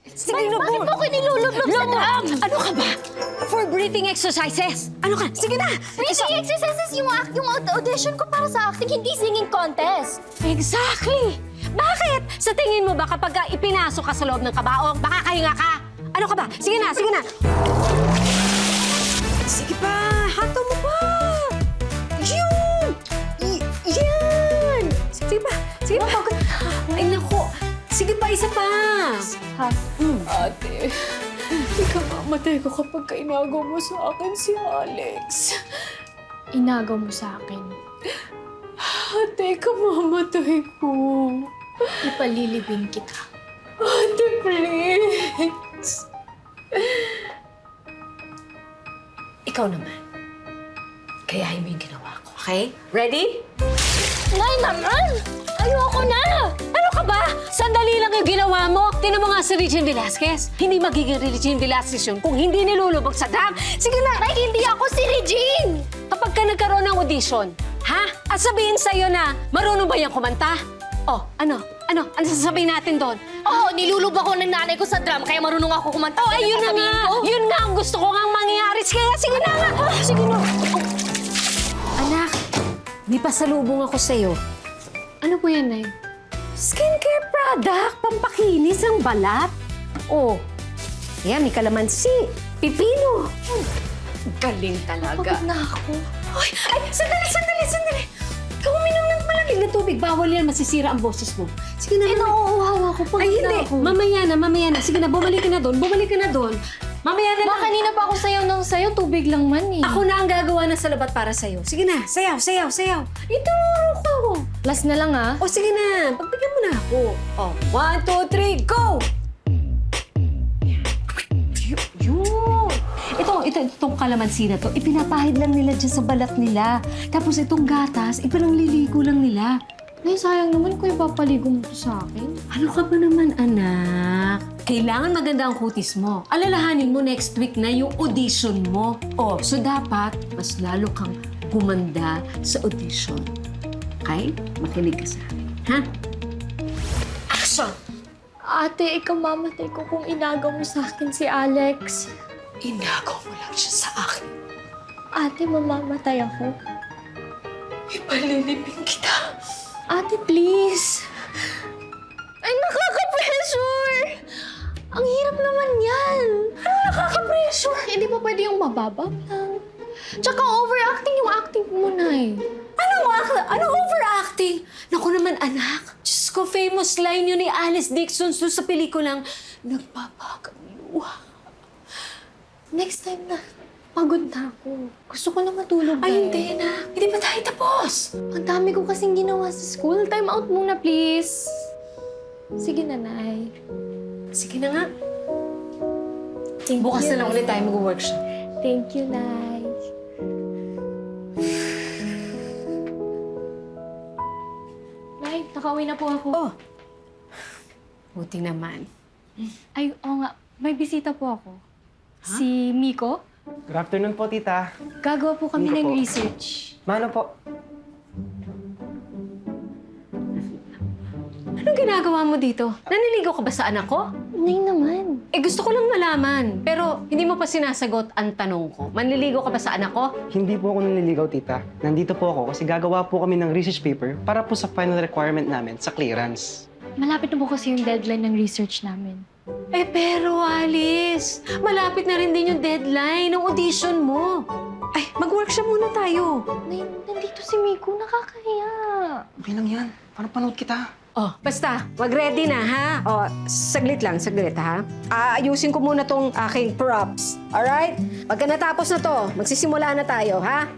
Sige na po. Bakit mo ko nilulublob sa dam? Ano ka ba? For breathing exercises. Ano ka? Sige na. Breathing exercises yung audition ko para sa acting, hindi singing contest. Exactly. Bakit? Sa tingin mo ba kapag ipinasok ka sa loob ng kabaong, makakahinga ka? Ano ka ba? Sige na, sige na. Sige pa, hato mo pa. Yun! Yan! Sige pa, sige pa. Ay, naku. Sige pa, isa pa. Ha? Ate, ikamamatay ko kapag inagaw mo sa akin si Alex. Inagaw mo sa akin. Ate, ikamamatay ko. Ipalilibing kita. Ate, please. Ikaw naman. Kayahin mo yung ginawa ko, okay? Ready? Nay naman! Ayoko na! Ano ka ba? Sandali lang yung ginawa mo. Tinan mo nga si Regine Velasquez. Hindi magiging Regine Velasquez yun kung hindi nilulubog sa dam. Sige na! Nay, hindi ako si Regine! Kapag ka nagkaroon ng audition, ha? At sabihin sa'yo na, marunong ba yung kumanta? Oh, ano? Ano sasabihin natin doon? Oo, nilulubog ako ng nanay ko sa drum, kaya marunong ako kumanta. Oh, ayun na nga! Yun nga ang gusto ko nga mangyari. Kaya sige na nga! Sige na! Oh. Anak, may pasalubong ako sa'yo. Ano po yan, Nay? Skincare product, pampakinis ang balat. Oh, yan, may kalamansi, pipino. Galing talaga. Pagod na ako. Ay, sandali! Ikaw uminom ng malamig na tubig. Bawal yan, masisira ang boses mo. Sige na, Nauuhaw ako. Pagod Ay, na hindi. ako. Mamaya na. Sige na, bumalik ka na doon. Mamaya na Ma, lang. kanina pa ako sayaw ng sayaw. Tubig lang man eh. Ako na ang gagawa ng salabat para sa'yo. Sige na, sayaw. Ituro ko. Last na lang ah. O sige na, pagbigyan mo na ako. Oh, 1, 2, 3, go! Yun! Itong kalamansi na to, ipinapahid lang nila dyan sa balat nila. Tapos itong gatas, ipinangliligo lang nila. Nay, sayang naman kung ipapaligo mo to sa akin. Ano ka ba naman, anak? Kailangan maganda ang kutis mo. Alalahanin mo next week na yung audition mo. Oh, so dapat mas lalo kang gumanda sa audition. Okay? Makinig ka sa akin. Ha? Action! Ate, ikamamatay ko kung inagaw mo sa akin si Alex. Inagaw mo lang siya sa akin. Ate, mamamatay ako. Ipalilibing kita. Ate, please. Ay, nakaka-pressure! Ang hirap naman yan. Ano nakaka-pressure? Hindi pa pwede yung mababa lang. Tsaka overacting yung acting mo, Nay. Anong overacting? Naku naman, anak. Diyos ko, famous line yun ni Alice Dixon doon sa pelikulang Nagpapagang luha. Next time na, pagod na ako. Gusto ko na matulog. Ay, hindi na. Hindi pa tayo tapos. Ang dami ko kasing ginawa sa school. Time out muna, please. Sige na, Nay. Sige na nga. Thank Bukas you, na lang ulit tayo mag-workshop. Thank you, Nay. Nay, nakauwi na po ako. Oh. Buti naman. Ay, oo nga. May bisita po ako. Si Miko. Good afternoon po, tita. Gagawa po kami Miko ng po. research. Mano po? Anong ginagawa mo dito? Naniligaw ka ba sa anak ko? Nay naman. Eh, gusto ko lang malaman. Pero hindi mo pa sinasagot ang tanong ko. Manliligaw ka ba sa anak ko? Hindi po ako nanliligaw, tita. Nandito po ako kasi gagawa po kami ng research paper para po sa final requirement namin sa clearance. Malapit na po kasi yung deadline ng research namin. Eh, pero Alice, malapit na rin din yung deadline ng audition mo. Ay, mag-workshop muna tayo. Nay, nandito si Miko. Nakakahiya. Okay lang yan. Parang panood kita. Oh, basta, mag-ready na, ha? Oh, saglit, ha? Aayusin ko muna tong aking props. Alright? Pagka natapos na to, magsisimula na tayo, ha?